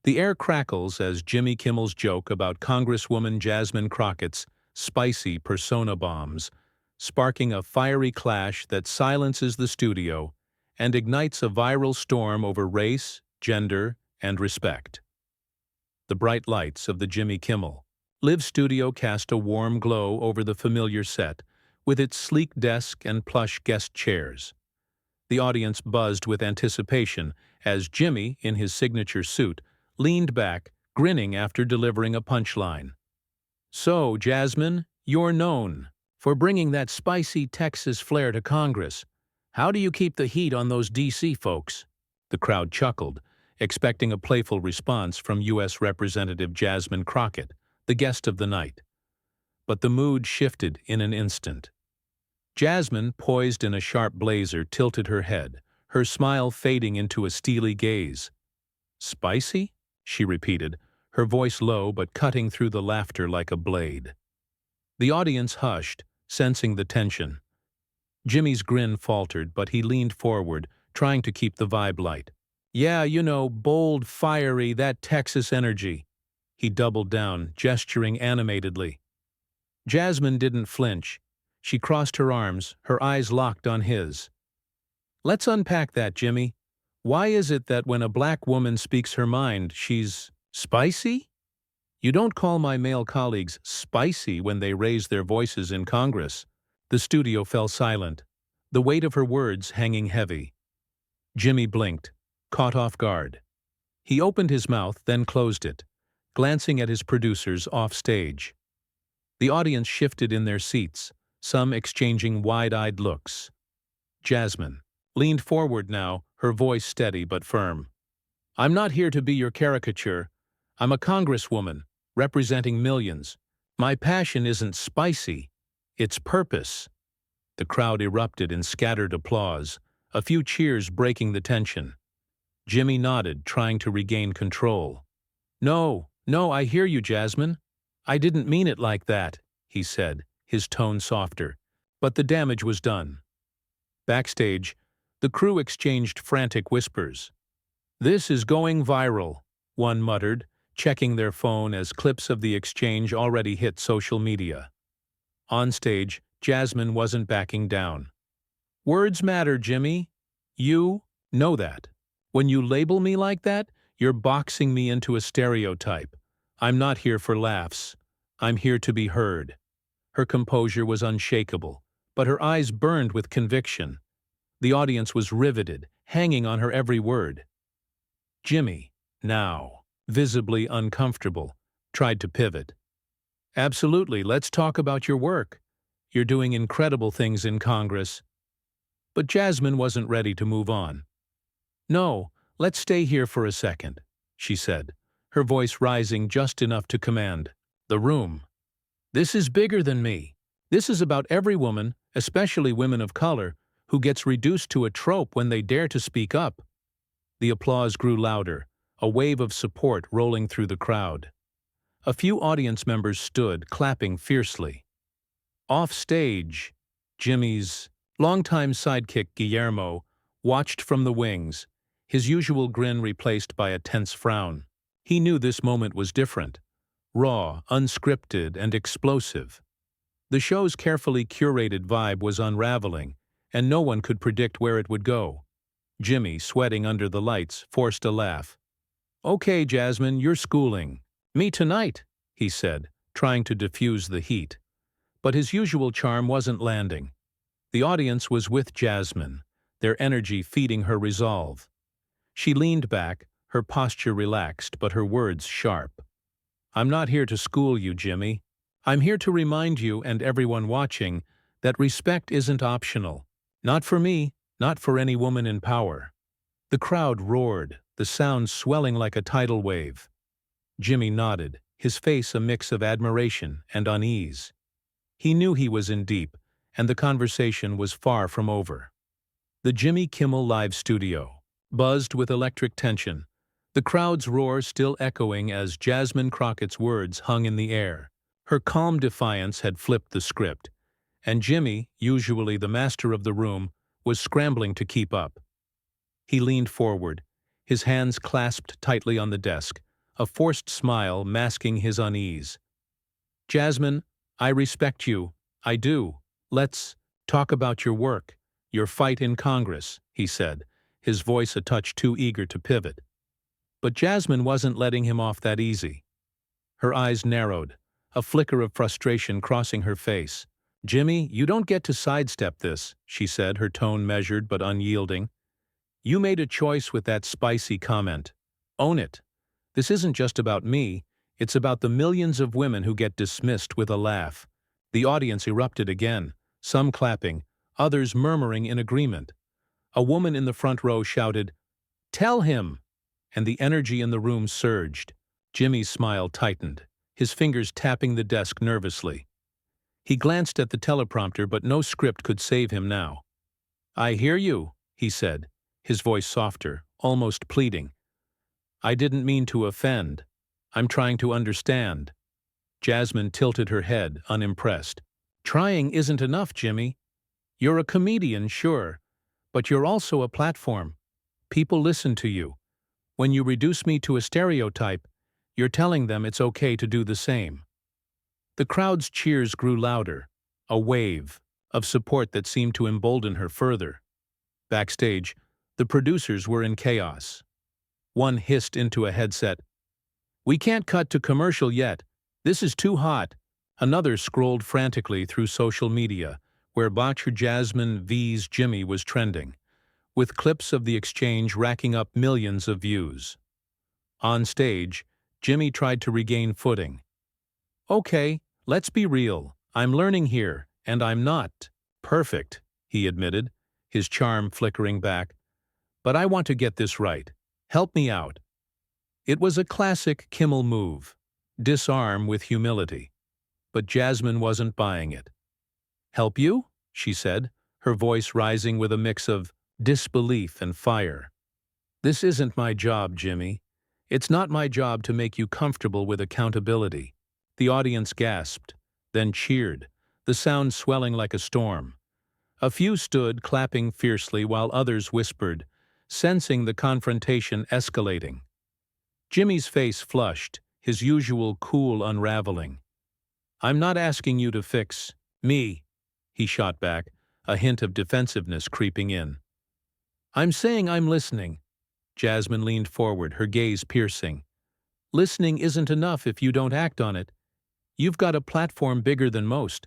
The air crackles as Jimmy Kimmel's joke about Congresswoman Jasmine Crockett's spicy persona bombs, sparking a fiery clash that silences the studio and ignites a viral storm over race, gender, and respect. The bright lights of the Jimmy Kimmel Live studio cast a warm glow over the familiar set, with its sleek desk and plush guest chairs. The audience buzzed with anticipation as Jimmy, in his signature suit, leaned back, grinning after delivering a punchline. "So, Jasmine, you're known for bringing that spicy Texas flair to Congress. How do you keep the heat on those D.C. folks?" The crowd chuckled, expecting a playful response from U.S. Representative Jasmine Crockett, the guest of the night. But the mood shifted in an instant. Jasmine, poised in a sharp blazer, tilted her head, her smile fading into a steely gaze. "Spicy?" she repeated, her voice low but cutting through the laughter like a blade. The audience hushed, sensing the tension. Jimmy's grin faltered, but he leaned forward, trying to keep the vibe light. "Yeah, you know, bold, fiery, that Texas energy." He doubled down, gesturing animatedly. Jasmine didn't flinch. She crossed her arms, her eyes locked on his. "Let's unpack that, Jimmy. Why is it that when a black woman speaks her mind, she's spicy? You don't call my male colleagues spicy when they raise their voices in Congress." The studio fell silent, the weight of her words hanging heavy. Jimmy blinked, caught off guard. He opened his mouth, then closed it, glancing at his producers off stage. The audience shifted in their seats, some exchanging wide-eyed looks. Jasmine leaned forward now, her voice steady but firm. "I'm not here to be your caricature. I'm a congresswoman, representing millions. My passion isn't spicy, it's purpose." The crowd erupted in scattered applause, a few cheers breaking the tension. Jimmy nodded, trying to regain control. No, I hear you, Jasmine. I didn't mean it like that," he said, his tone softer. But the damage was done. Backstage, the crew exchanged frantic whispers. "This is going viral," one muttered, checking their phone as clips of the exchange already hit social media. On stage, Jasmine wasn't backing down. "Words matter, Jimmy. You know that. When you label me like that, you're boxing me into a stereotype. I'm not here for laughs. I'm here to be heard." Her composure was unshakable, but her eyes burned with conviction. The audience was riveted, hanging on her every word. Jimmy, now, visibly uncomfortable, tried to pivot. "Absolutely, let's talk about your work. You're doing incredible things in Congress." But Jasmine wasn't ready to move on. "No, let's stay here for a second," she said, her voice rising just enough to command the room. "This is bigger than me. This is about every woman, especially women of color, who gets reduced to a trope when they dare to speak up." The applause grew louder, a wave of support rolling through the crowd. A few audience members stood, clapping fiercely. Off stage, Jimmy's longtime sidekick Guillermo watched from the wings, his usual grin replaced by a tense frown. He knew this moment was different, raw, unscripted, and explosive. The show's carefully curated vibe was unraveling, and no one could predict where it would go. Jimmy, sweating under the lights, forced a laugh. "Okay, Jasmine, you're schooling. Me tonight," he said, trying to diffuse the heat. But his usual charm wasn't landing. The audience was with Jasmine, their energy feeding her resolve. She leaned back, her posture relaxed but her words sharp. "I'm not here to school you, Jimmy. I'm here to remind you and everyone watching that respect isn't optional. Not for me, not for any woman in power." The crowd roared, the sound swelling like a tidal wave. Jimmy nodded, his face a mix of admiration and unease. He knew he was in deep, and the conversation was far from over. The Jimmy Kimmel Live studio buzzed with electric tension, the crowd's roar still echoing as Jasmine Crockett's words hung in the air. Her calm defiance had flipped the script, and Jimmy, usually the master of the room, was scrambling to keep up. He leaned forward, his hands clasped tightly on the desk, a forced smile masking his unease. "Jasmine, I respect you. I do. Let's talk about your work, your fight in Congress," he said, his voice a touch too eager to pivot. But Jasmine wasn't letting him off that easy. Her eyes narrowed, a flicker of frustration crossing her face. "Jimmy, you don't get to sidestep this," she said, her tone measured but unyielding. "You made a choice with that spicy comment. Own it. This isn't just about me, it's about the millions of women who get dismissed with a laugh." The audience erupted again, some clapping, others murmuring in agreement. A woman in the front row shouted, "Tell him!" and the energy in the room surged. Jimmy's smile tightened, his fingers tapping the desk nervously. He glanced at the teleprompter, but no script could save him now. "I hear you," he said, his voice softer, almost pleading. "I didn't mean to offend. I'm trying to understand." Jasmine tilted her head, unimpressed. "Trying isn't enough, Jimmy. You're a comedian, sure, but you're also a platform. People listen to you. When you reduce me to a stereotype, you're telling them it's okay to do the same." The crowd's cheers grew louder, a wave of support that seemed to embolden her further. Backstage, the producers were in chaos. One hissed into a headset, "We can't cut to commercial yet. This is too hot." Another scrolled frantically through social media, where Botcher Jasmine vs. Jimmy was trending, with clips of the exchange racking up millions of views. On stage, Jimmy tried to regain footing. "Okay, let's be real. I'm learning here, and I'm not perfect," he admitted, his charm flickering back. "But I want to get this right. Help me out." It was a classic Kimmel move, disarm with humility. But Jasmine wasn't buying it. "Help you?" she said, her voice rising with a mix of disbelief and fire. "This isn't my job, Jimmy. It's not my job to make you comfortable with accountability." The audience gasped, then cheered, the sound swelling like a storm. A few stood clapping fiercely while others whispered, sensing the confrontation escalating. Jimmy's face flushed, his usual cool unraveling. "I'm not asking you to fix me," he shot back, a hint of defensiveness creeping in. "I'm saying I'm listening." Jasmine leaned forward, her gaze piercing. "Listening isn't enough if you don't act on it. You've got a platform bigger than most.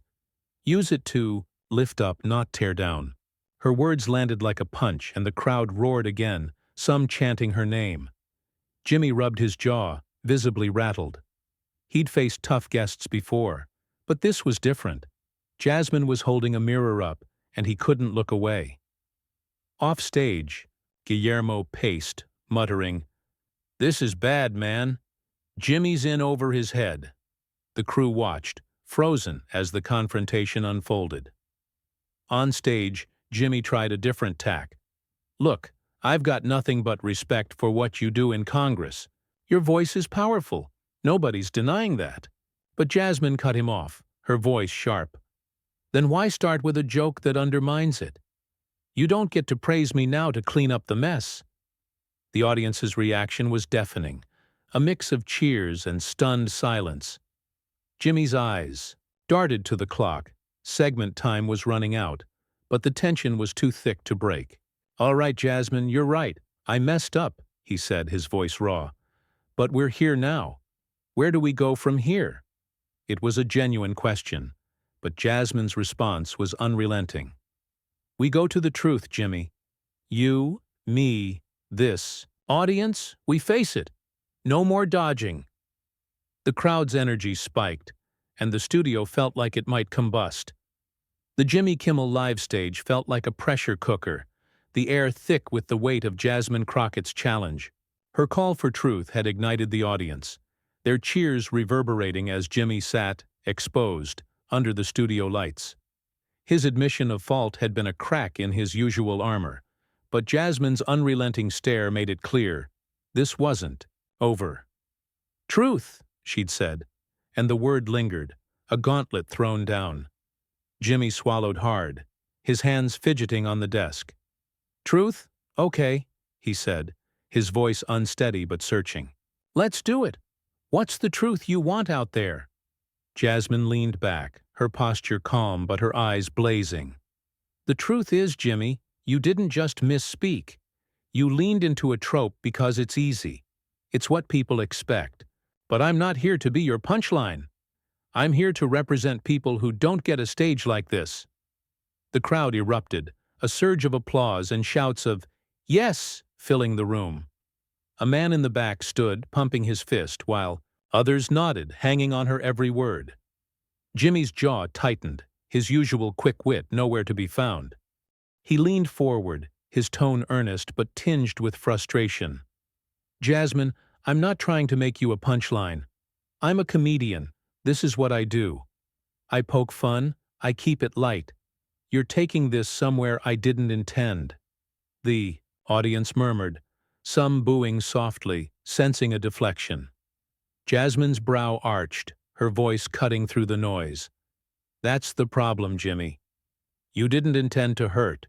Use it to lift up, not tear down." Her words landed like a punch, and the crowd roared again, some chanting her name. Jimmy rubbed his jaw, visibly rattled. He'd faced tough guests before, but this was different. Jasmine was holding a mirror up, and he couldn't look away. Off stage, Guillermo paced, muttering, "This is bad, man. Jimmy's in over his head." The crew watched, frozen as the confrontation unfolded. On stage, Jimmy tried a different tack. "Look, I've got nothing but respect for what you do in Congress. Your voice is powerful. Nobody's denying that." But Jasmine cut him off, her voice sharp. "Then why start with a joke that undermines it? You don't get to praise me now to clean up the mess." The audience's reaction was deafening, a mix of cheers and stunned silence. Jimmy's eyes darted to the clock. Segment time was running out, but the tension was too thick to break. "All right, Jasmine, you're right. I messed up," he said, his voice raw. "But we're here now. Where do we go from here?" It was a genuine question, but Jasmine's response was unrelenting. "We go to the truth, Jimmy. You, me, this audience, we face it. No more dodging." The crowd's energy spiked, and the studio felt like it might combust. The Jimmy Kimmel live stage felt like a pressure cooker, the air thick with the weight of Jasmine Crockett's challenge. Her call for truth had ignited the audience, their cheers reverberating as Jimmy sat, exposed, under the studio lights. His admission of fault had been a crack in his usual armor, but Jasmine's unrelenting stare made it clear this wasn't over. "Truth," she'd said, and the word lingered, a gauntlet thrown down. Jimmy swallowed hard, his hands fidgeting on the desk. "Truth? Okay," he said, his voice unsteady but searching. Let's do it. What's the truth you want out there? Jasmine leaned back, her posture calm but her eyes blazing. The truth is, Jimmy, you didn't just misspeak. You leaned into a trope because it's easy. It's what people expect. But I'm not here to be your punchline. I'm here to represent people who don't get a stage like this. The crowd erupted, a surge of applause and shouts of, "Yes!" filling the room. A man in the back stood, pumping his fist, while others nodded, hanging on her every word. Jimmy's jaw tightened, his usual quick wit nowhere to be found. He leaned forward, his tone earnest but tinged with frustration. "Jasmine, I'm not trying to make you a punchline. I'm a comedian. This is what I do. I poke fun, I keep it light. You're taking this somewhere I didn't intend." The audience murmured, some booing softly, sensing a deflection. Jasmine's brow arched, her voice cutting through the noise. "That's the problem, Jimmy. You didn't intend to hurt,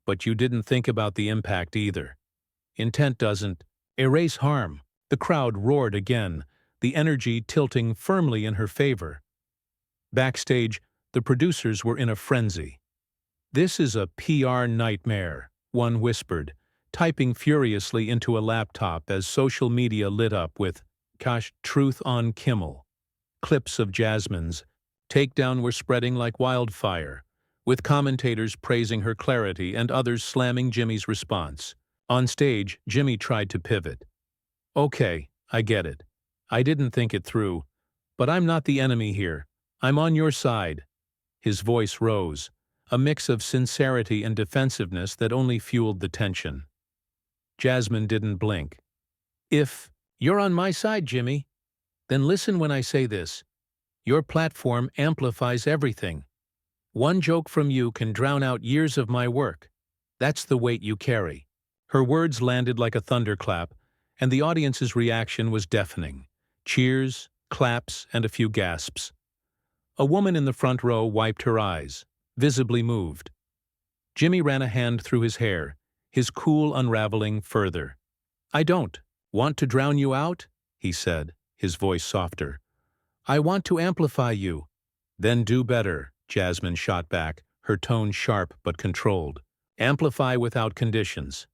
but you didn't think about the impact either. Intent doesn't erase harm." The crowd roared again, the energy tilting firmly in her favor. Backstage, the producers were in a frenzy. "This is a PR nightmare," one whispered, typing furiously into a laptop as social media lit up with "Truth on Kimmel." Clips of Jasmine's takedown were spreading like wildfire, with commentators praising her clarity and others slamming Jimmy's response. On stage, Jimmy tried to pivot. "Okay, I get it. I didn't think it through. But I'm not the enemy here. I'm on your side." His voice rose, a mix of sincerity and defensiveness that only fueled the tension. Jasmine didn't blink. "If you're on my side, Jimmy, then listen when I say this. Your platform amplifies everything. One joke from you can drown out years of my work. That's the weight you carry." Her words landed like a thunderclap, and the audience's reaction was deafening. Cheers, claps, and a few gasps. A woman in the front row wiped her eyes, visibly moved. Jimmy ran a hand through his hair, his cool unraveling further. "I don't want to drown you out," he said, his voice softer. "I want to amplify you." "Then do better," Jasmine shot back, her tone sharp but controlled. "Amplify without conditions.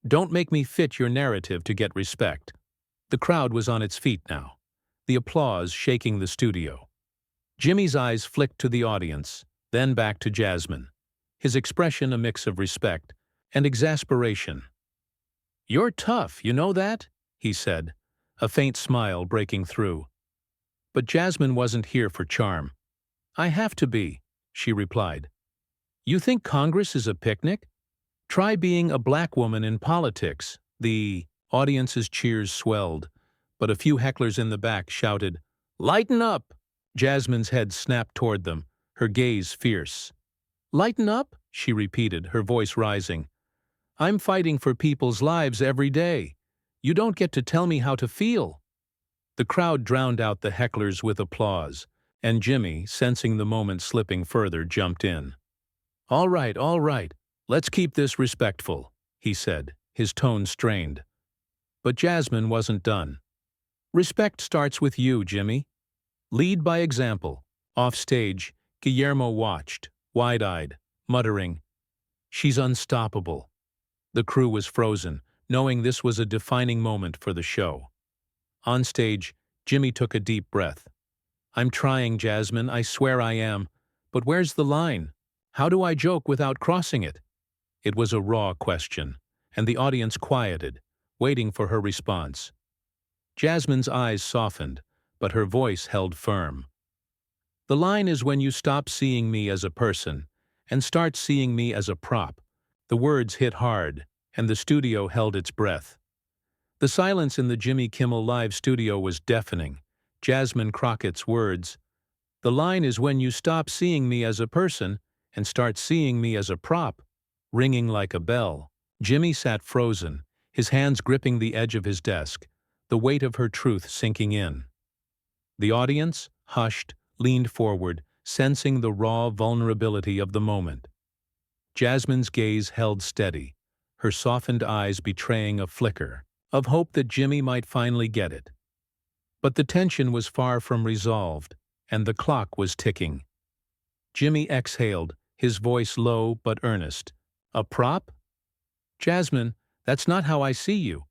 Don't make me fit your narrative to get respect." The crowd was on its feet now, the applause shaking the studio. Jimmy's eyes flicked to the audience, then back to Jasmine, his expression a mix of respect and exasperation. "You're tough, you know that?" he said, a faint smile breaking through. But Jasmine wasn't here for charm. "I have to be," she replied. "You think Congress is a picnic? Try being a black woman in politics." The audience's cheers swelled, but a few hecklers in the back shouted, "Lighten up!" Jasmine's head snapped toward them, her gaze fierce. "Lighten up?" she repeated, her voice rising. "I'm fighting for people's lives every day. You don't get to tell me how to feel." The crowd drowned out the hecklers with applause, and Jimmy, sensing the moment slipping further, jumped in. All right, let's keep this respectful," he said, his tone strained. But Jasmine wasn't done. "Respect starts with you, Jimmy. Lead by example." Off stage, Guillermo watched, wide-eyed, muttering, "She's unstoppable." The crew was frozen, knowing this was a defining moment for the show. On stage, Jimmy took a deep breath. "I'm trying, Jasmine, I swear I am. But where's the line? How do I joke without crossing it?" It was a raw question, and the audience quieted, waiting for her response. Jasmine's eyes softened, but her voice held firm. "The line is when you stop seeing me as a person and start seeing me as a prop." The words hit hard, and the studio held its breath. The silence in the Jimmy Kimmel Live studio was deafening. Jasmine Crockett's words, "The line is when you stop seeing me as a person and start seeing me as a prop," ringing like a bell. Jimmy sat frozen, his hands gripping the edge of his desk, the weight of her truth sinking in. The audience, hushed, leaned forward, sensing the raw vulnerability of the moment. Jasmine's gaze held steady, her softened eyes betraying a flicker of hope that Jimmy might finally get it. But the tension was far from resolved, and the clock was ticking. Jimmy exhaled, his voice low but earnest. A prop? Jasmine, that's not how I see you.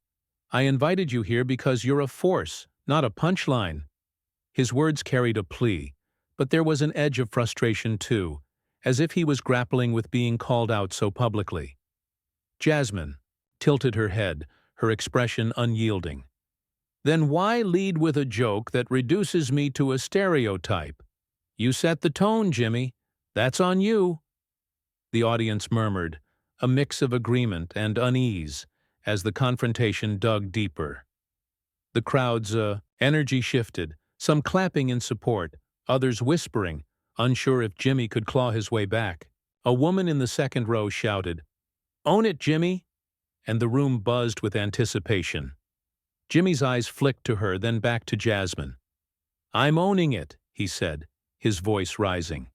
I invited you here because you're a force, not a punchline. His words carried a plea, but there was an edge of frustration too, as if he was grappling with being called out so publicly. Jasmine tilted her head, her expression unyielding. Then why lead with a joke that reduces me to a stereotype? You set the tone, Jimmy. That's on you. The audience murmured, a mix of agreement and unease, as the confrontation dug deeper. The crowd's energy shifted, some clapping in support, others whispering, unsure if Jimmy could claw his way back. A woman in the second row shouted, "Own it, Jimmy!" And the room buzzed with anticipation. Jimmy's eyes flicked to her, then back to Jasmine. "I'm owning it," he said, his voice rising.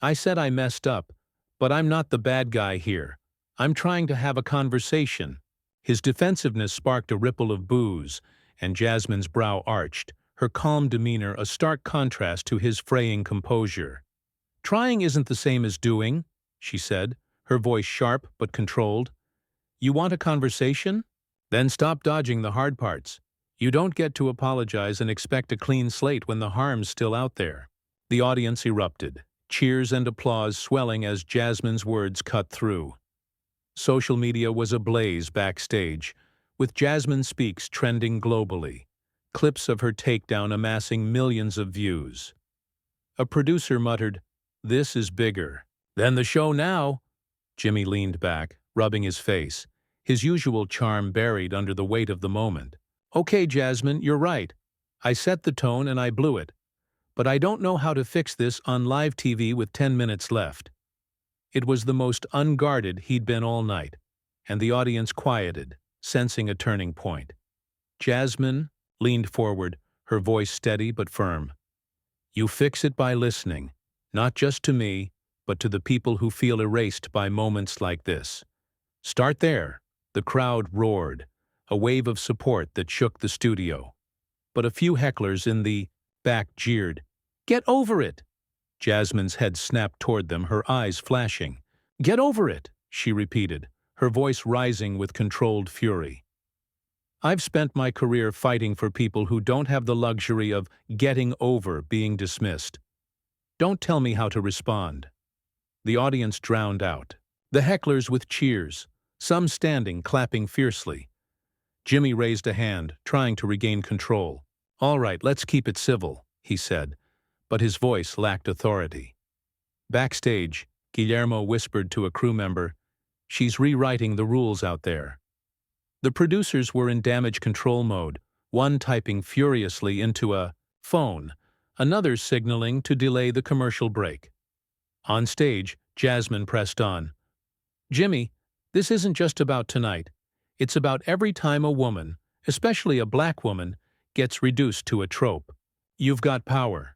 "I said I messed up, but I'm not the bad guy here. I'm trying to have a conversation." His defensiveness sparked a ripple of boos, and Jasmine's brow arched, her calm demeanor a stark contrast to his fraying composure. "Trying isn't the same as doing," she said, her voice sharp but controlled. "You want a conversation? Then stop dodging the hard parts. You don't get to apologize and expect a clean slate when the harm's still out there." The audience erupted, cheers and applause swelling as Jasmine's words cut through. Social media was ablaze backstage, with Jasmine Speaks trending globally, clips of her takedown amassing millions of views. A producer muttered, "This is bigger than the show now." Jimmy leaned back, rubbing his face, his usual charm buried under the weight of the moment. "Okay, Jasmine, you're right. I set the tone and I blew it. But I don't know how to fix this on live TV with 10 minutes left." It was the most unguarded he'd been all night, and the audience quieted, sensing a turning point. Jasmine leaned forward, her voice steady but firm. "You fix it by listening, not just to me, but to the people who feel erased by moments like this. Start there." The crowd roared, a wave of support that shook the studio. But a few hecklers in the back jeered, "Get over it!" Jasmine's head snapped toward them, her eyes flashing. "Get over it," she repeated, her voice rising with controlled fury. "I've spent my career fighting for people who don't have the luxury of getting over being dismissed. Don't tell me how to respond." The audience drowned out, the hecklers with cheers, some standing, clapping fiercely. Jimmy raised a hand, trying to regain control. "All right, let's keep it civil," he said, but his voice lacked authority. Backstage, Guillermo whispered to a crew member, "She's rewriting the rules out there." The producers were in damage control mode, one typing furiously into a phone, another signaling to delay the commercial break. On stage, Jasmine pressed on. "Jimmy, this isn't just about tonight. It's about every time a woman, especially a black woman, gets reduced to a trope. You've got power.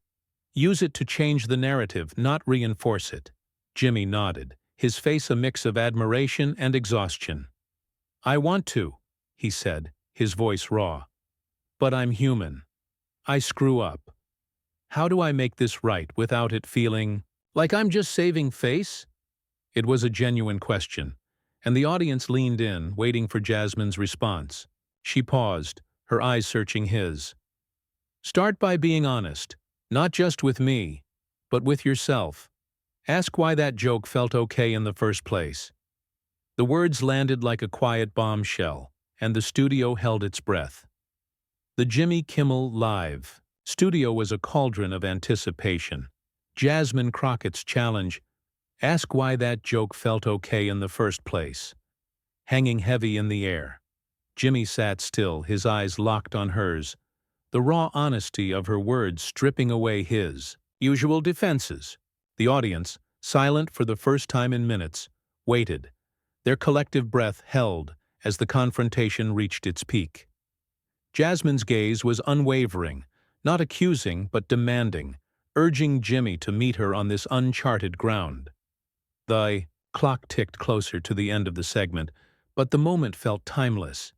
Use it to change the narrative, not reinforce it." Jimmy nodded, his face a mix of admiration and exhaustion. "I want to," he said, his voice raw. "But I'm human. I screw up. How do I make this right without it feeling like I'm just saving face?" It was a genuine question, and the audience leaned in, waiting for Jasmine's response. She paused, her eyes searching his. "Start by being honest, not just with me, but with yourself. Ask why that joke felt okay in the first place." The words landed like a quiet bombshell, and the studio held its breath. The Jimmy Kimmel Live studio was a cauldron of anticipation. Jasmine Crockett's challenge, "Ask why that joke felt okay in the first place," hanging heavy in the air. Jimmy sat still, his eyes locked on hers, the raw honesty of her words stripping away his usual defenses. The audience, silent for the first time in minutes, waited, their collective breath held as the confrontation reached its peak. Jasmine's gaze was unwavering, not accusing but demanding, urging Jimmy to meet her on this uncharted ground. The clock ticked closer to the end of the segment, but the moment felt timeless.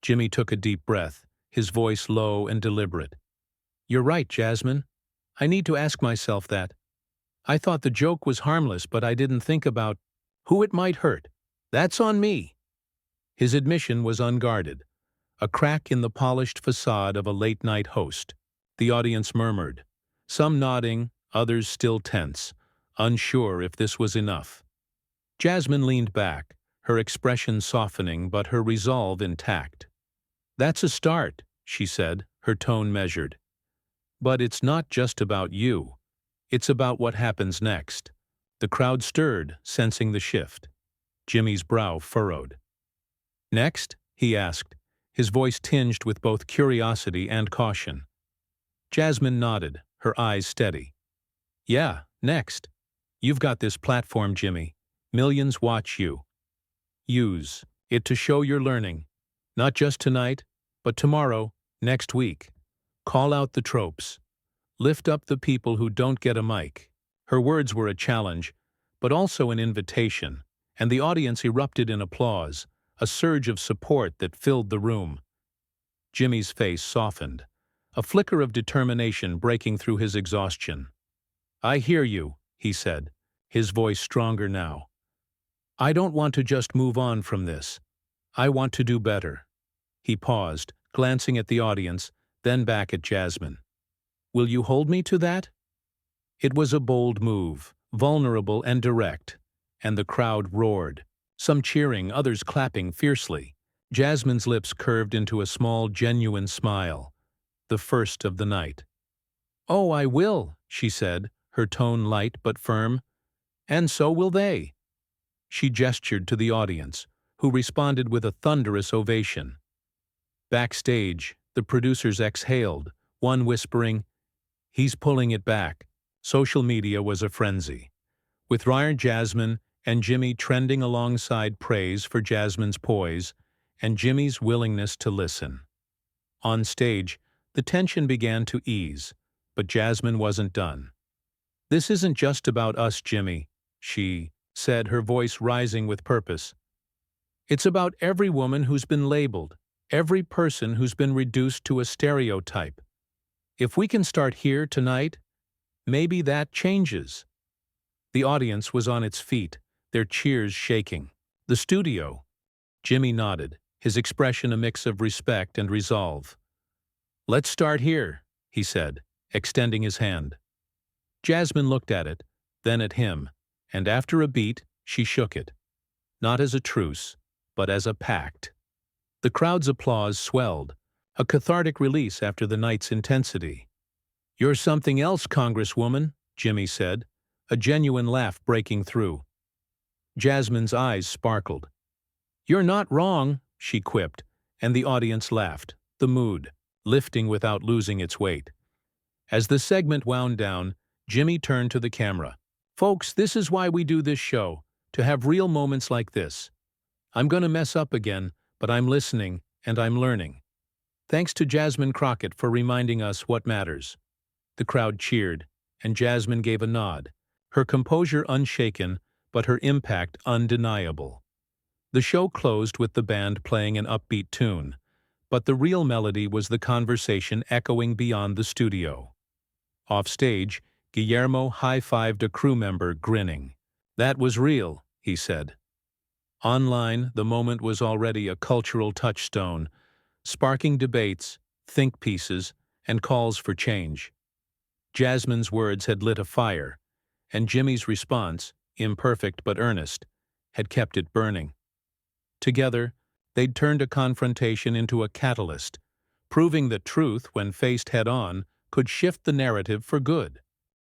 Jimmy took a deep breath, his voice low and deliberate. "You're right, Jasmine. I need to ask myself that. I thought the joke was harmless, but I didn't think about who it might hurt. That's on me." His admission was unguarded, a crack in the polished facade of a late-night host. The audience murmured, some nodding, others still tense, unsure if this was enough. Jasmine leaned back, her expression softening but her resolve intact. "That's a start," she said, her tone measured. "But it's not just about you. It's about what happens next." The crowd stirred, sensing the shift. Jimmy's brow furrowed. "Next?" he asked, his voice tinged with both curiosity and caution. Jasmine nodded, her eyes steady. "Yeah, next. You've got this platform, Jimmy. Millions watch you. Use it to show you're learning. Not just tonight, but tomorrow, next week. Call out the tropes. Lift up the people who don't get a mic." Her words were a challenge, but also an invitation, and the audience erupted in applause, a surge of support that filled the room. Jimmy's face softened, a flicker of determination breaking through his exhaustion. "I hear you," he said, his voice stronger now. "I don't want to just move on from this. I want to do better." He paused, glancing at the audience, then back at Jasmine. "Will you hold me to that?" It was a bold move, vulnerable and direct, and the crowd roared, some cheering, others clapping fiercely. Jasmine's lips curved into a small, genuine smile, the first of the night. "Oh, I will," she said, her tone light but firm. "And so will they." She gestured to the audience, who responded with a thunderous ovation. Backstage, the producers exhaled, one whispering, "He's pulling it back." Social media was a frenzy, with Ryan, Jasmine, and Jimmy trending alongside praise for Jasmine's poise and Jimmy's willingness to listen. On stage, the tension began to ease, but Jasmine wasn't done. "This isn't just about us, Jimmy," she said, her voice rising with purpose. "It's about every woman who's been labeled, every person who's been reduced to a stereotype. If we can start here tonight, maybe that changes." The audience was on its feet, their cheers shaking. "The studio?" Jimmy nodded, his expression a mix of respect and resolve. "Let's start here," he said, extending his hand. Jasmine looked at it, then at him, and after a beat, she shook it. Not as a truce, but as a pact. The crowd's applause swelled, a cathartic release after the night's intensity. "You're something else, Congresswoman," Jimmy said, a genuine laugh breaking through. Jasmine's eyes sparkled. "You're not wrong," she quipped, and the audience laughed, the mood lifting without losing its weight. As the segment wound down, Jimmy turned to the camera. "Folks, this is why we do this show, to have real moments like this. I'm gonna mess up again, but I'm listening and I'm learning. Thanks to Jasmine Crockett for reminding us what matters." The crowd cheered, and Jasmine gave a nod, her composure unshaken but her impact undeniable. The show closed with the band playing an upbeat tune, but the real melody was the conversation echoing beyond the studio. Offstage, Guillermo high-fived a crew member, grinning. "That was real," he said. Online, the moment was already a cultural touchstone, sparking debates, think pieces, and calls for change. Jasmine's words had lit a fire, and Jimmy's response, imperfect but earnest, had kept it burning. Together, they'd turned a confrontation into a catalyst, proving that truth, when faced head-on, could shift the narrative for good.